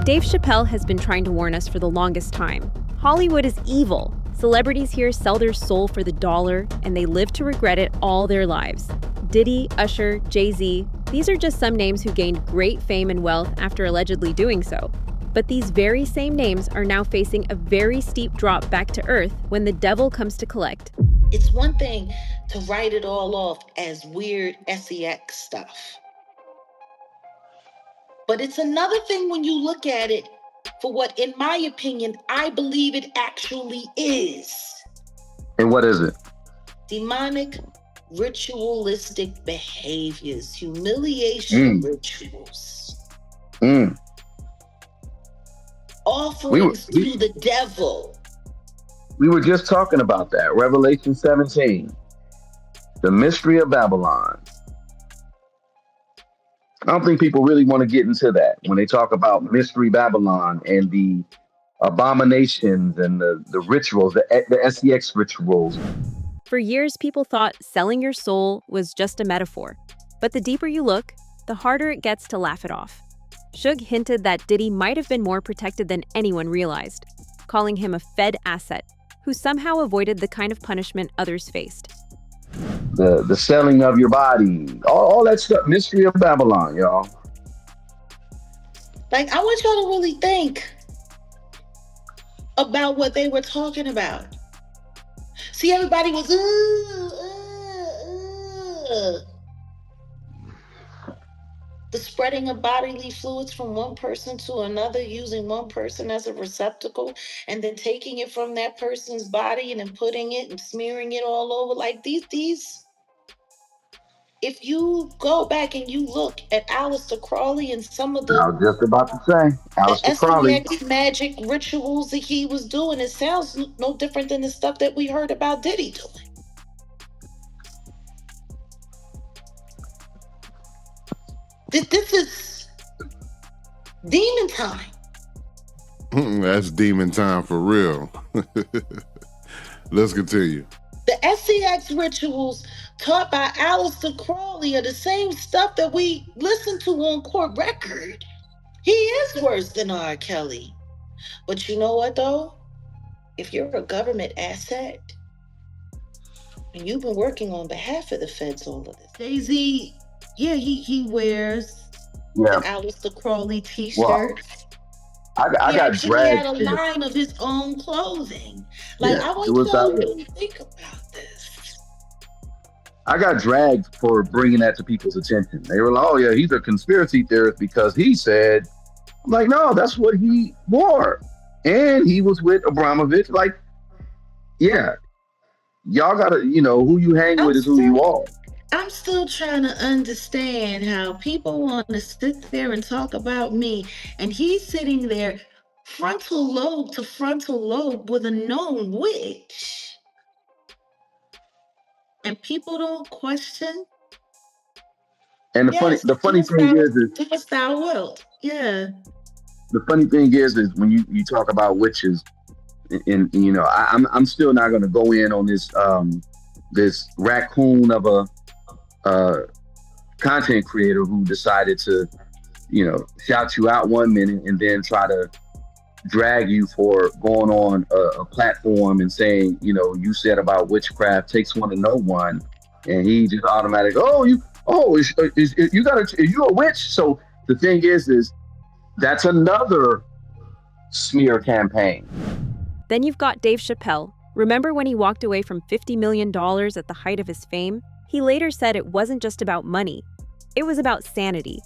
Dave Chapelle has been trying to warn us for the longest time. Hollywood is evil. Celebrities here sell their soul for the dollar, and they live to regret it all their lives. Diddy, Usher, Jay-Z, these are just some names who gained great fame and wealth after allegedly doing so. But these very same names are now facing a very steep drop back to earth when the devil comes to collect. It's one thing to write it all off as weird sex stuff. But it's another thing when you look at it for what, in my opinion, I believe it actually is. And what is it? Demonic, ritualistic behaviors, humiliation rituals. Offerings to the devil. We were just talking about that. Revelation 17. The mystery of Babylon. I don't think people really want to get into that when they talk about mystery Babylon and the abominations and the rituals, the sex rituals. For years, people thought selling your soul was just a metaphor. But the deeper you look, the harder it gets to laugh it off. Suge hinted that Diddy might have been more protected than anyone realized, calling him a Fed asset who somehow avoided the kind of punishment others faced. The selling of your body, all that stuff, mystery of Babylon, y'all. Like, I want y'all to really think about what they were talking about. See, everybody was, the spreading of bodily fluids from one person to another, using one person as a receptacle, and then taking it from that person's body and then putting it and smearing it all over. Like these. If you go back and you look at Aleister Crowley and some of the, I was just about to say, Aleister Crowley, magic rituals that he was doing, it sounds no different than the stuff that we heard about Diddy doing. This is demon time. That's demon time for real. Let's continue. The sex rituals taught by Aleister Crowley are the same stuff that we listen to on court record. He is worse than R. Kelly. But you know what, though? If you're a government asset, and you've been working on behalf of the feds all of this, Jay-Z, yeah, he wears the Aleister Crowley t-shirt. Well, I got dragged. He had a line of his own clothing. Like, I want you to really think about this. I got dragged for bringing that to people's attention. They were like, oh yeah, he's a conspiracy theorist because he said, I'm like, no, that's what he wore. And he was with Abramovich. Like, yeah, y'all gotta, who you hang with is who you are. I'm still trying to understand how people want to sit there and talk about me, and he's sitting there frontal lobe to frontal lobe with a known witch. And people don't question. And the funny thing is do as thou wilt. Yeah. The funny thing is when you talk about witches, and I'm still not going to go in on this raccoon of a content creator who decided to, shout you out one minute and then try to drag you for going on a platform and saying, you said about witchcraft takes one to know one, and he just automatic, are you a witch? So the thing is that's another smear campaign. Then you've got Dave Chapelle. Remember when he walked away from $50 million at the height of his fame? He later said it wasn't just about money. It was about sanity.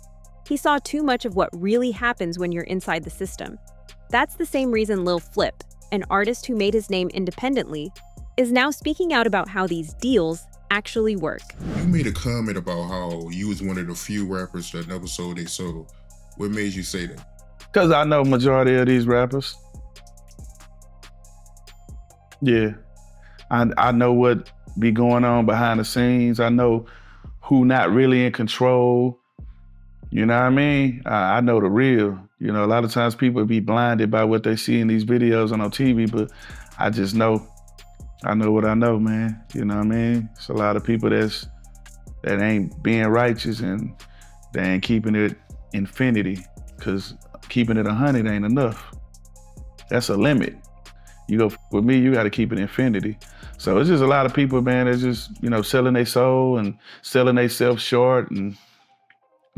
He saw too much of what really happens when you're inside the system. That's the same reason Lil Flip, an artist who made his name independently, is now speaking out about how these deals actually work. You made a comment about how you was one of the few rappers that never sold their soul. What made you say that? Because I know majority of these rappers. Yeah. I know what be going on behind the scenes. I know who not really in control. You know what I mean? I know the real. A lot of times people be blinded by what they see in these videos and on TV, but I just know. I know what I know, man. You know what I mean? It's a lot of people that ain't being righteous and they ain't keeping it infinity, because keeping it 100 ain't enough. That's a limit. You go with me, you got to keep it infinity. So it's just a lot of people, man, that's just, selling their soul and selling themselves short and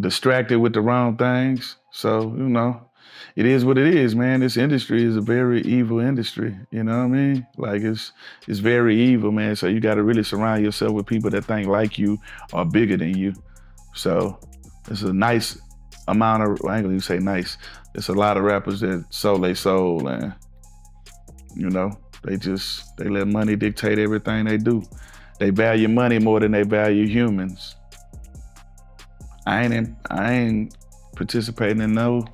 distracted with the wrong things. So, it is what it is, man. This industry is a very evil industry. You know what I mean? Like it's very evil, man. So you got to really surround yourself with people that think like you or bigger than you. So it's a nice amount of, I ain't gonna even say nice. It's a lot of rappers that sold their soul and, they let money dictate everything they do. They value money more than they value humans. I ain't participating in no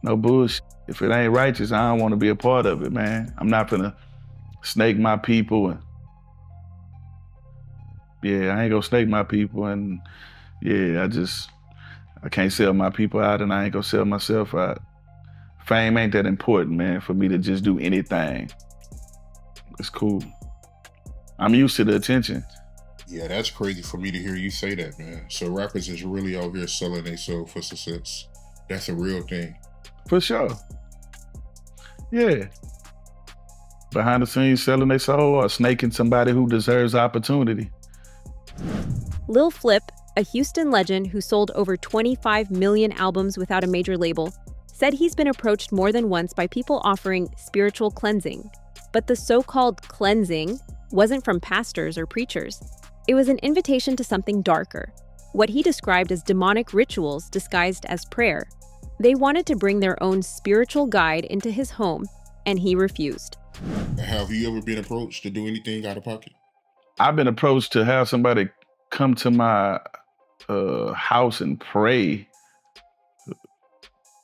bullshit. If it ain't righteous, I don't want to be a part of it, man. I'm not gonna snake my people and I ain't gonna snake my people and I can't sell my people out and I ain't gonna sell myself out. Fame ain't that important, man, for me to just do anything. It's cool. I'm used to the attention. Yeah, that's crazy for me to hear you say that, man. So rappers is really out here selling their soul for success. That's a real thing. For sure. Yeah. Behind the scenes selling their soul or snaking somebody who deserves opportunity. Lil Flip, a Houston legend who sold over 25 million albums without a major label, said he's been approached more than once by people offering spiritual cleansing. But the so-called cleansing wasn't from pastors or preachers. It was an invitation to something darker, what he described as demonic rituals disguised as prayer. They wanted to bring their own spiritual guide into his home, and he refused. Have you ever been approached to do anything out of pocket? I've been approached to have somebody come to my house and pray.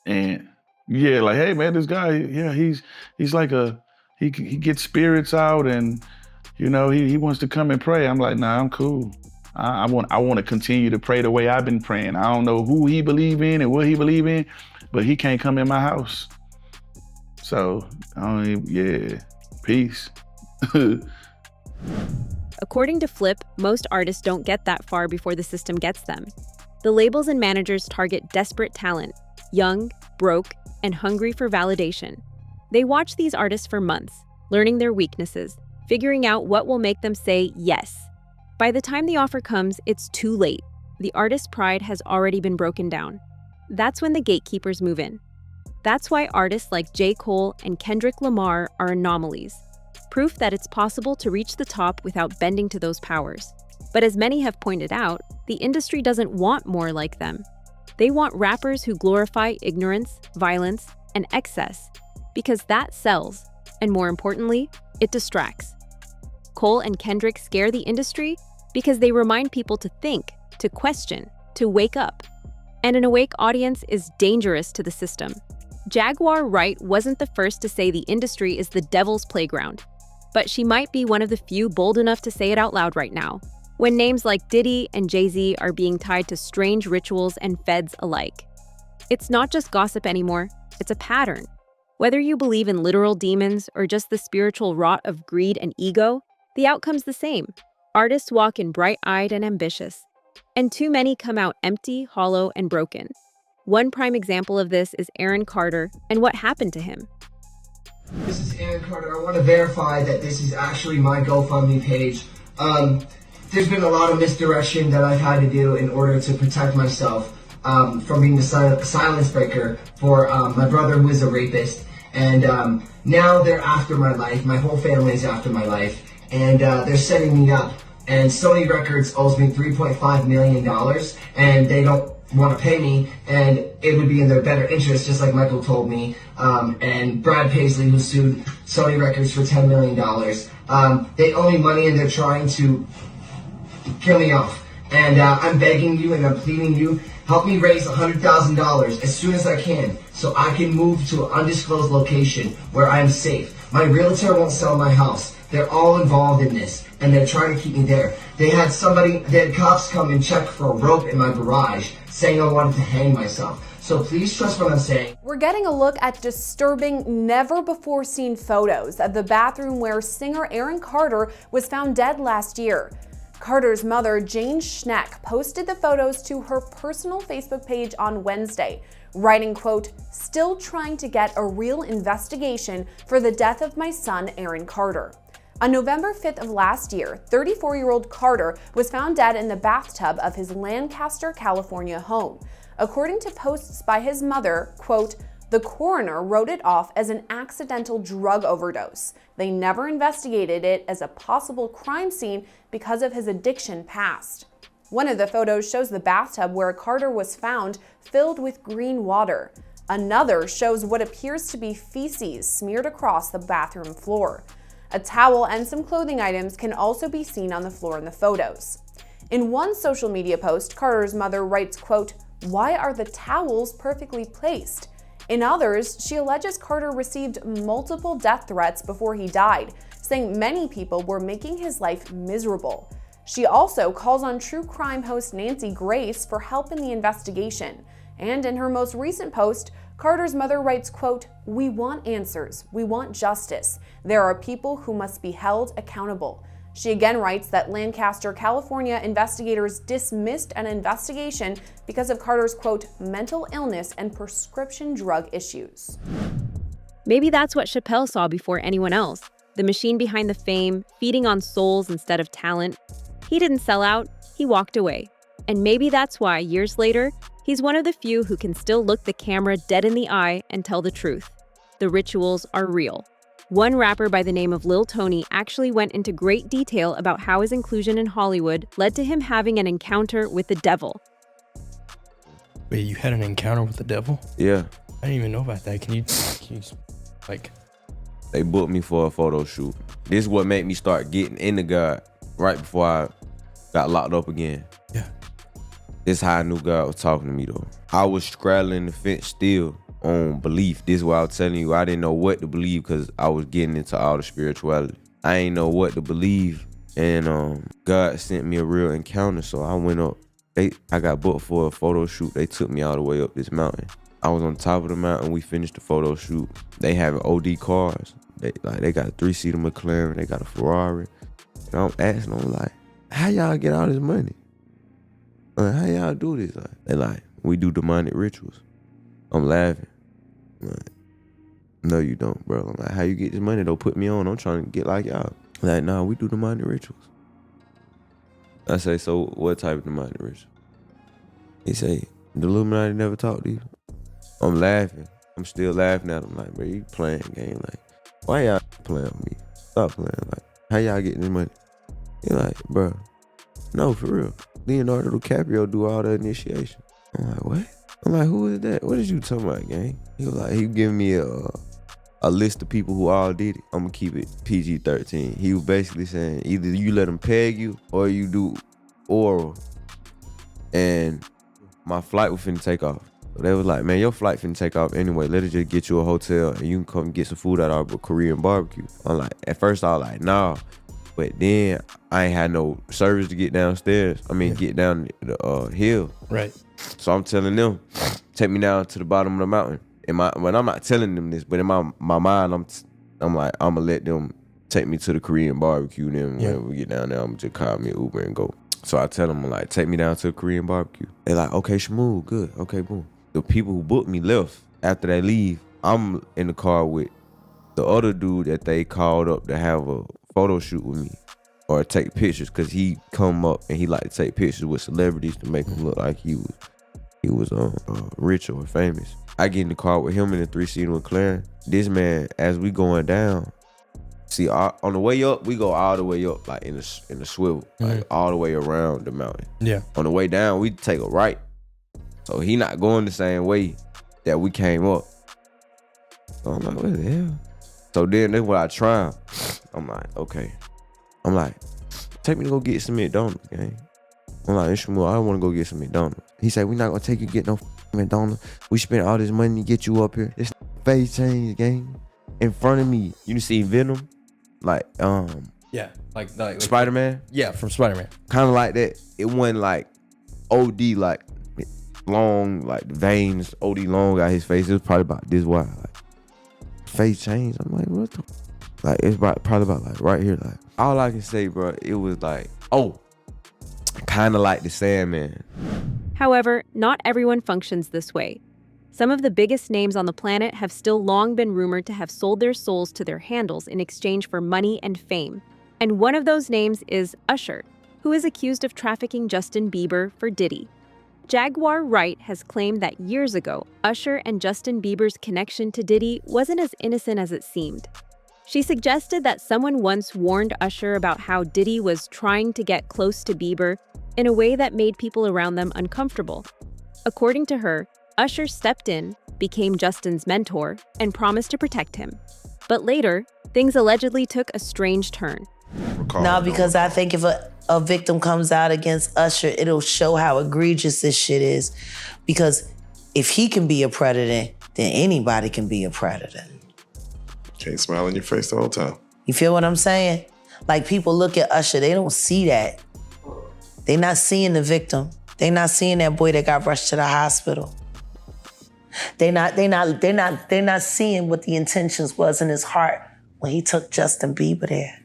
And like, hey man, this guy, he's like he gets spirits out and he wants to come and pray. I'm like, nah, I'm cool. I want to continue to pray the way I've been praying. I don't know who he believe in and what he believe in, but he can't come in my house. So, peace. According to Flip, most artists don't get that far before the system gets them. The labels and managers target desperate talent, young, broke, and hungry for validation. They watch these artists for months, learning their weaknesses, figuring out what will make them say yes. By the time the offer comes, it's too late. The artist's pride has already been broken down. That's when the gatekeepers move in. That's why artists like J. Cole and Kendrick Lamar are anomalies, proof that it's possible to reach the top without bending to those powers. But as many have pointed out, the industry doesn't want more like them. They want rappers who glorify ignorance, violence, and excess, because that sells, and more importantly, it distracts. Cole and Kendrick scare the industry because they remind people to think, to question, to wake up. And an awake audience is dangerous to the system. Jaguar Wright wasn't the first to say the industry is the devil's playground, but she might be one of the few bold enough to say it out loud right now, when names like Diddy and Jay-Z are being tied to strange rituals and feds alike. It's not just gossip anymore, it's a pattern. Whether you believe in literal demons or just the spiritual rot of greed and ego, the outcome's the same. Artists walk in bright-eyed and ambitious, and too many come out empty, hollow, and broken. One prime example of this is Aaron Carter and what happened to him. This is Aaron Carter. I want to verify that this is actually my GoFundMe page. There's been a lot of misdirection that I've had to do in order to protect myself from being the silence breaker for my brother, who is a rapist. And now they're after my life. My whole family's after my life. And they're setting me up. And Sony Records owes me $3.5 million, and they don't want to pay me, and it would be in their better interest, just like Michael told me. And Brad Paisley, who sued Sony Records for $10 million. They owe me money, and they're trying to kill me off. And I'm begging you, and I'm pleading you, help me raise $100,000 as soon as I can, so I can move to an undisclosed location where I am safe. My realtor won't sell my house. They're all involved in this, and they're trying to keep me there. They had cops come and check for a rope in my garage, saying I wanted to hang myself. So please trust what I'm saying. We're getting a look at disturbing, never-before-seen photos of the bathroom where singer Aaron Carter was found dead last year. Carter's mother, Jane Schneck, posted the photos to her personal Facebook page on Wednesday. writing, quote, "Still trying to get a real investigation for the death of my son, Aaron Carter." On November 5th of last year, 34-year-old Carter was found dead in the bathtub of his Lancaster, California home. According to posts by his mother, quote, "The coroner wrote it off as an accidental drug overdose. They never investigated it as a possible crime scene because of his addiction past." One of the photos shows the bathtub where Carter was found filled with green water. Another shows what appears to be feces smeared across the bathroom floor. A towel and some clothing items can also be seen on the floor in the photos. In one social media post, Carter's mother writes, quote, "Why are the towels perfectly placed?" In others, she alleges Carter received multiple death threats before he died, saying many people were making his life miserable. She also calls on true crime host Nancy Grace for help in the investigation. And in her most recent post, Carter's mother writes, quote, "We want answers. We want justice. There are people who must be held accountable." She again writes that Lancaster, California investigators dismissed an investigation because of Carter's, quote, "mental illness and prescription drug issues." Maybe that's what Chapelle saw before anyone else. The machine behind the fame, feeding on souls instead of talent. He didn't sell out, he walked away. And maybe that's why, years later, he's one of the few who can still look the camera dead in the eye and tell the truth. The rituals are real. One rapper by the name of Lil Tony actually went into great detail about how his inclusion in Hollywood led to him having an encounter with the devil. Wait, you had an encounter with the devil? Yeah. I didn't even know about that. Can you like... They booked me for a photo shoot. This is what made me start getting into God right before I got locked up again. Yeah. This is how I knew God was talking to me though. I was straddling the fence still on belief. This is why I was telling you I didn't know what to believe because I was getting into all the spirituality. I ain't know what to believe. And God sent me a real encounter. So I went up. I got booked for a photo shoot. They took me all the way up this mountain. I was on top of the mountain. We finished the photo shoot. They have OD cars. They got a 3-seater McLaren. They got a Ferrari. And I'm asking them like, how y'all get all this money? How y'all do this? They like, we do demonic rituals. I'm laughing. I'm like, no, you don't, bro. I'm like, how you get this money? Don't put me on. I'm trying to get like y'all. Like, nah, we do demonic rituals. I say, so what type of demonic ritual? He say, the Illuminati never talk to you. I'm laughing. I'm still laughing at him. Like, bro, you playing game. Like, why y'all playing with me? Stop playing. Like, how y'all getting this money? He like, bro, no, for real. Leonardo DiCaprio do all the initiation. I'm like, what? I'm like, who is that? What is you talking about, gang? He was like, he giving me a list of people who all did it. I'm gonna keep it PG-13. He was basically saying either you let them peg you or you do oral. And my flight was finna take off. So they was like, man, your flight finna take off anyway. Let us just get you a hotel and you can come get some food at our Korean barbecue. I'm like, at first I was like, nah. But then I ain't had no service to get downstairs. Get down the hill. Right. So I'm telling them, take me down to the bottom of the mountain. When I'm not telling them this, but in my mind, I'm like, I'm gonna let them take me to the Korean barbecue. Then when we get down there, I'm gonna just call me an Uber and go. So I tell them, like, take me down to the Korean barbecue. They like, okay, Shmoo, good, okay, boom. The people who booked me left. After they leave, I'm in the car with the other dude that they called up to have a photo shoot with me or take pictures, because he come up and he like to take pictures with celebrities to make him look like he was rich or famous. I get in the car with him in a 3-seater McLaren. This man, as we going down, see, on the way up, we go all the way up, like in the swivel, like all the way around the mountain. Yeah. On the way down, we take a right. So he not going the same way that we came up. So I'm like, what the hell? So then that's what I try. I'm like, okay. I'm like, take me to go get some McDonald's, gang. I'm like, Ishmael, I want to go get some McDonald's. He said, we not gonna take you to get no McDonald's. We spent all this money to get you up here. This face change, gang. In front of me, you see Venom? Like, yeah, like Spider-Man? Yeah, from Spider-Man. Kind of like that. It wasn't like OD, like long, like veins, OD long out his face. It was probably about this wide. Like, face change. I'm like, what the? Like, it's probably about like right here. Like, all I can say, bro, it was like, oh, kind of like the Sandman. However, not everyone functions this way. Some of the biggest names on the planet have still long been rumored to have sold their souls to their handles in exchange for money and fame. And one of those names is Usher, who is accused of trafficking Justin Bieber for Diddy. Jaguar Wright has claimed that years ago, Usher and Justin Bieber's connection to Diddy wasn't as innocent as it seemed. She suggested that someone once warned Usher about how Diddy was trying to get close to Bieber in a way that made people around them uncomfortable. According to her, Usher stepped in, became Justin's mentor, and promised to protect him. But later, things allegedly took a strange turn. No, because I think if a victim comes out against Usher, it'll show how egregious this shit is. Because if he can be a predator, then anybody can be a predator. Can't smile in your face the whole time. You feel what I'm saying? Like, people look at Usher, they don't see that. They not seeing the victim. They not seeing that boy that got rushed to the hospital. They not seeing what the intentions was in his heart when he took Justin Bieber there.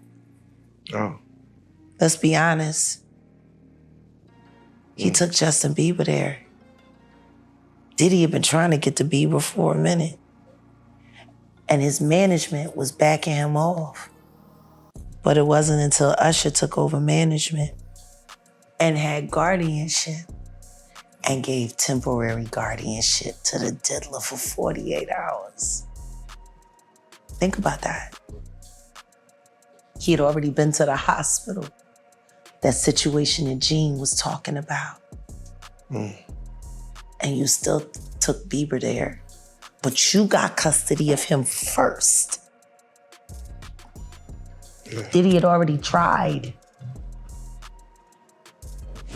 Oh. Let's be honest. He took Justin Bieber there. Diddy had been trying to get to Bieber for a minute. And his management was backing him off. But it wasn't until Usher took over management and had guardianship and gave temporary guardianship to the diddler for 48 hours. Think about that. He had already been to the hospital. That situation that Gene was talking about. And you still took Bieber there, but you got custody of him first. Diddy had already tried.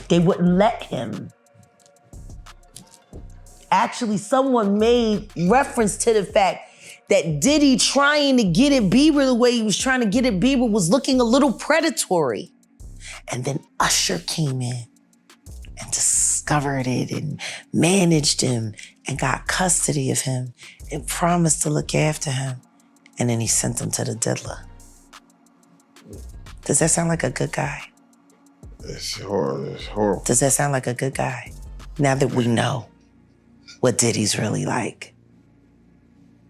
They wouldn't let him. Actually, someone made reference to the fact that Diddy trying to get at Bieber the way he was trying to get at Bieber was looking a little predatory. And then Usher came in and discovered it and managed him and got custody of him and promised to look after him. And then he sent him to the diddler. Does that sound like a good guy? It's horrible. It's horrible. Does that sound like a good guy? Now that we know what Diddy's really like,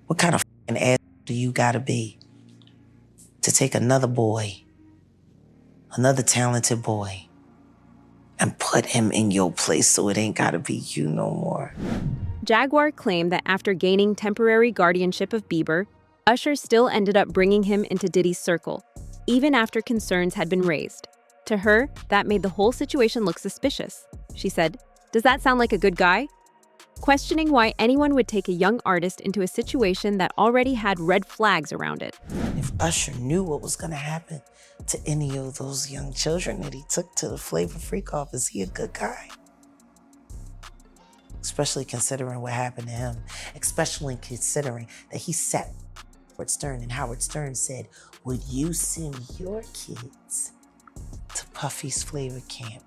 what kind of ass do you gotta be to take another boy, another talented boy, and put him in your place so it ain't gotta be you no more? Jaguar claimed that after gaining temporary guardianship of Bieber, Usher still ended up bringing him into Diddy's circle, even after concerns had been raised. To her, that made the whole situation look suspicious. She said, "Does that sound like a good guy?" Questioning why anyone would take a young artist into a situation that already had red flags around it. If Usher knew what was gonna happen to any of those young children that he took to the Flavor Freak off, is he a good guy? Especially considering what happened to him. Especially considering that he sat with Howard Stern and Howard Stern said, "Would you send your kids to Puffy's Flavor Camp?"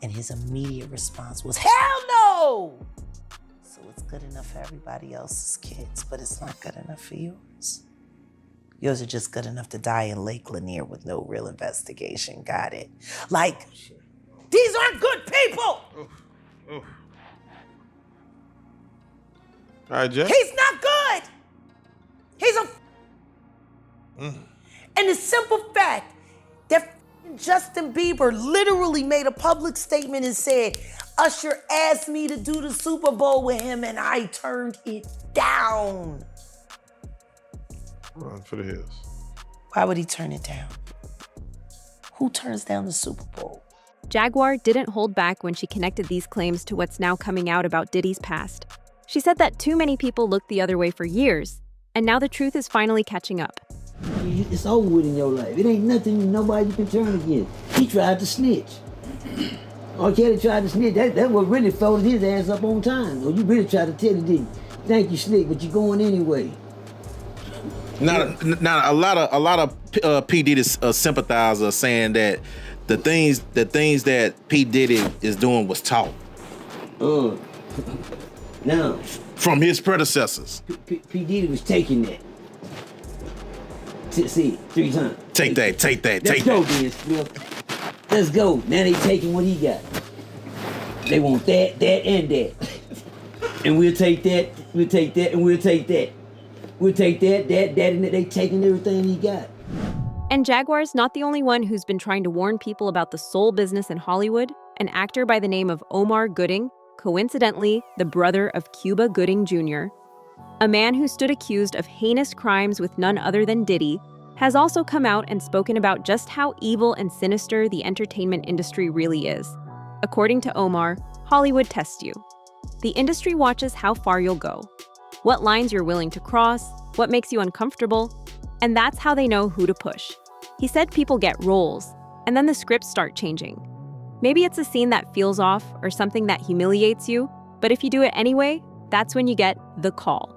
And his immediate response was, "Hell no!" So it's good enough for everybody else's kids, but it's not good enough for yours. Yours are just good enough to die in Lake Lanier with no real investigation. Got it? Like, these aren't good people! All right, Jeff. He's not good! He's a And the simple fact that Justin Bieber literally made a public statement and said, "Usher asked me to do the Super Bowl with him and I turned it down." Run for the hills. Why would he turn it down? Who turns down the Super Bowl? Jaguar didn't hold back when she connected these claims to what's now coming out about Diddy's past. She said that too many people looked the other way for years, and now the truth is finally catching up. It's over with in your life. It ain't nothing nobody you can turn against. He tried to snitch. R. Kelly tried to snitch. That's what really folded his ass up on time. Or you really tried to tell him, didn't you? Thank you, Slick, but you're going anyway. Now, a lot of P. Diddy sympathizers are saying that the things that P. Diddy is doing was taught. No. From his predecessors. P. Diddy was taking that. See, 3 times. Take that. Let's go, then, Smith. Let's go. Now they taking what he got. They want that, and that. And we'll take that We'll take that and we'll take that. We'll take that, and they taking everything he got. And Jaguar's not the only one who's been trying to warn people about the soul business in Hollywood. An actor by the name of Omar Gooding, coincidentally the brother of Cuba Gooding Jr., a man who stood accused of heinous crimes with none other than Diddy, has also come out and spoken about just how evil and sinister the entertainment industry really is. According to Omar, Hollywood tests you. The industry watches how far you'll go, what lines you're willing to cross, what makes you uncomfortable, and that's how they know who to push. He said people get roles, and then the scripts start changing. Maybe it's a scene that feels off or something that humiliates you, but if you do it anyway, that's when you get the call.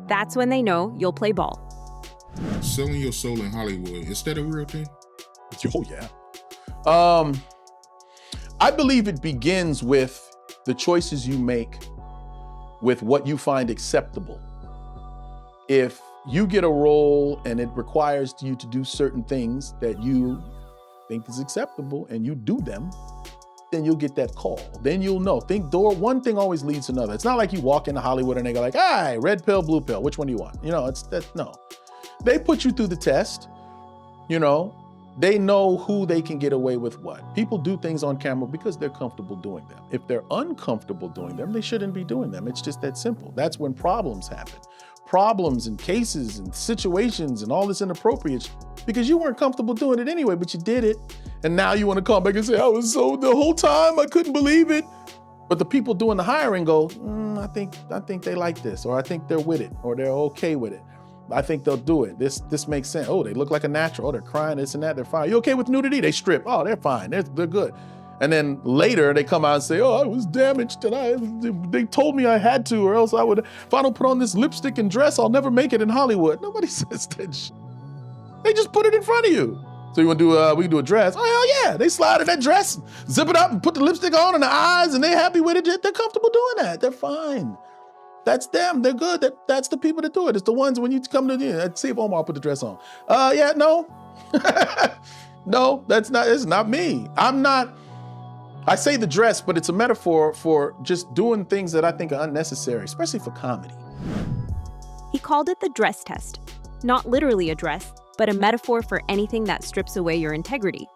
That's when they know you'll play ball. Selling your soul in Hollywood, is that a real thing? Oh, yeah. I believe it begins with the choices you make with what you find acceptable. If you get a role and it requires you to do certain things that you think is acceptable and you do them, then you'll get that call. Then you'll know. One thing always leads to another. It's not like you walk into Hollywood and they go like, "Hi, red pill, blue pill, which one do you want?" No. They put you through the test. They know who they can get away with what. People do things on camera because they're comfortable doing them. If they're uncomfortable doing them, they shouldn't be doing them. It's just that simple. That's when problems happen. Problems and cases and situations and all this inappropriate because you weren't comfortable doing it anyway, but you did it. And now you want to come back and say, the whole time I couldn't believe it. But the people doing the hiring go, I think they like this, or I think they're with it, or they're okay with it. I think they'll do it. This makes sense. Oh, they look like a natural. Oh, they're crying, this and that, they're fine. You okay with nudity? They strip. Oh, they're fine. They're good. And then later they come out and say, I was damaged and they told me I had to, or else if I don't put on this lipstick and dress, I'll never make it in Hollywood. Nobody says that shit. They just put it in front of you. So you want to do, we can do a dress? Oh, hell yeah. They slide in that dress, zip it up and put the lipstick on and the eyes and they're happy with it. They're comfortable doing that. They're fine. That's them. They're good. That's the people that do it. It's the ones when you come to let's see if Omar put the dress on. No. No, it's not me. I say the dress, but it's a metaphor for just doing things that I think are unnecessary, especially for comedy. He called it the dress test. Not literally a dress, but a metaphor for anything that strips away your integrity.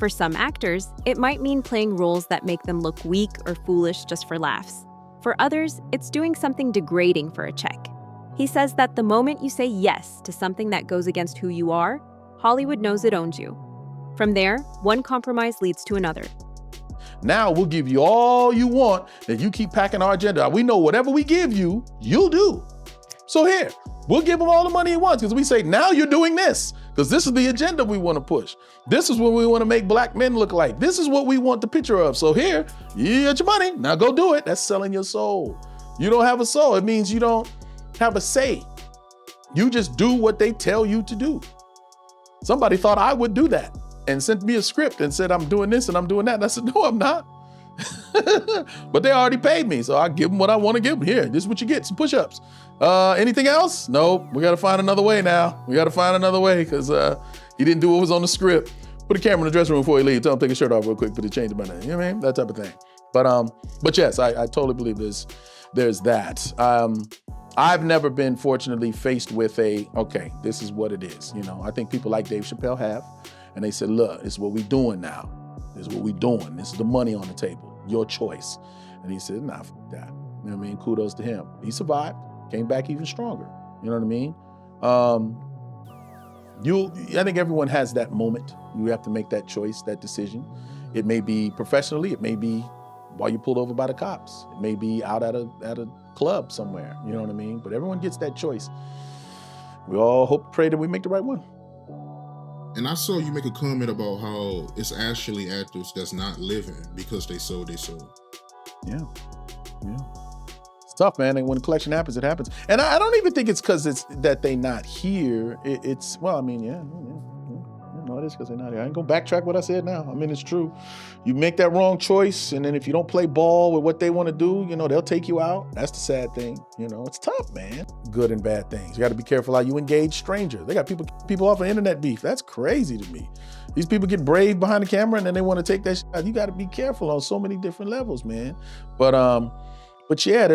For some actors, it might mean playing roles that make them look weak or foolish just for laughs. For others, it's doing something degrading for a check. He says that the moment you say yes to something that goes against who you are, Hollywood knows it owns you. From there, one compromise leads to another. Now we'll give you all you want, and you keep packing our agenda. We know whatever we give you, you'll do. So here, we'll give him all the money he wants because we say, now you're doing this because this is the agenda we want to push. This is what we want to make black men look like. This is what we want the picture of. So here, you get your money. Now go do it. That's selling your soul. You don't have a soul. It means you don't have a say. You just do what they tell you to do. Somebody thought I would do that and sent me a script and said, I'm doing this and I'm doing that. And I said, no, I'm not. But they already paid me. So I give them what I want to give them. Here, this is what you get, some push-ups. Anything else? Nope. We got to find another way now. We got to find another way because he didn't do what was on the script. Put a camera in the dressing room before he leaves. Tell him to take his shirt off real quick, put a change in my name. You know what I mean? That type of thing. But yes, I totally believe there's that. I've never been fortunately faced with okay, this is what it is. I think people like Dave Chapelle have, and they said, look, this is what we doing now. This is what we doing. This is the money on the table, your choice. And he said, nah, fuck that. You know what I mean? Kudos to him. He survived, came back even stronger. You know what I mean? I think everyone has that moment. You have to make that choice, that decision. It may be professionally, it may be while you're pulled over by the cops. It may be out at a club somewhere, you know what I mean? But everyone gets that choice. We all hope, pray that we make the right one. And I saw you make a comment about how it's actually actors that's not living because they sold their soul. Yeah. It's tough, man. And when the collection happens, it happens. And I don't even think it's because it's that they not here. It's no, it is because they're not here. I ain't gonna backtrack what I said now. I mean, it's true. You make that wrong choice, and then if you don't play ball with what they want to do, they'll take you out. That's the sad thing. It's tough, man. Good and bad things. You got to be careful how you engage strangers. They got people off of internet beef. That's crazy to me. These people get brave behind the camera, and then they want to take that shit out. You got to be careful on so many different levels, man. But yeah,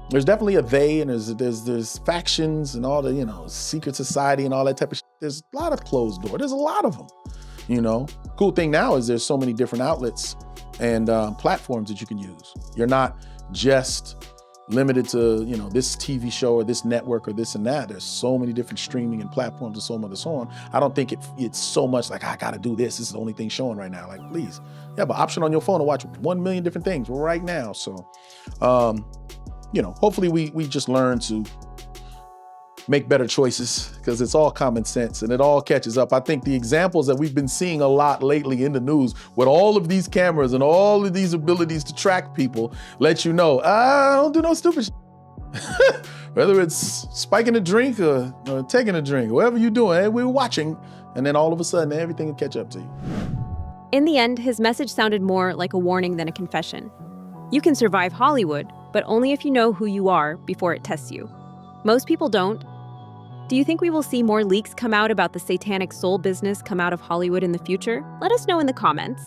There's definitely a they, and there's factions and all the, you know, secret society and all that type of shit. There's a lot of closed door. There's a lot of them, you know. Cool thing now is there's so many different outlets and platforms that you can use. You're not just limited to, you know, this TV show or this network or this and that. There's so many different streaming and platforms and so on and so on. I don't think it's so much like, I gotta do this. This is the only thing showing right now. Like, please, you have an option on your phone to watch 1 million different things right now. So, you know, hopefully we just learn to make better choices, because it's all common sense and it all catches up. I think the examples that we've been seeing a lot lately in the news with all of these cameras and all of these abilities to track people let you know, don't do no stupid shit. Whether it's spiking a drink or taking a drink, whatever you're doing, we're watching, and then all of a sudden everything will catch up to you. In the end, his message sounded more like a warning than a confession. You can survive Hollywood, but only if you know who you are before it tests you. Most people don't. Do you think we will see more leaks come out about the satanic soul business come out of Hollywood in the future? Let us know in the comments.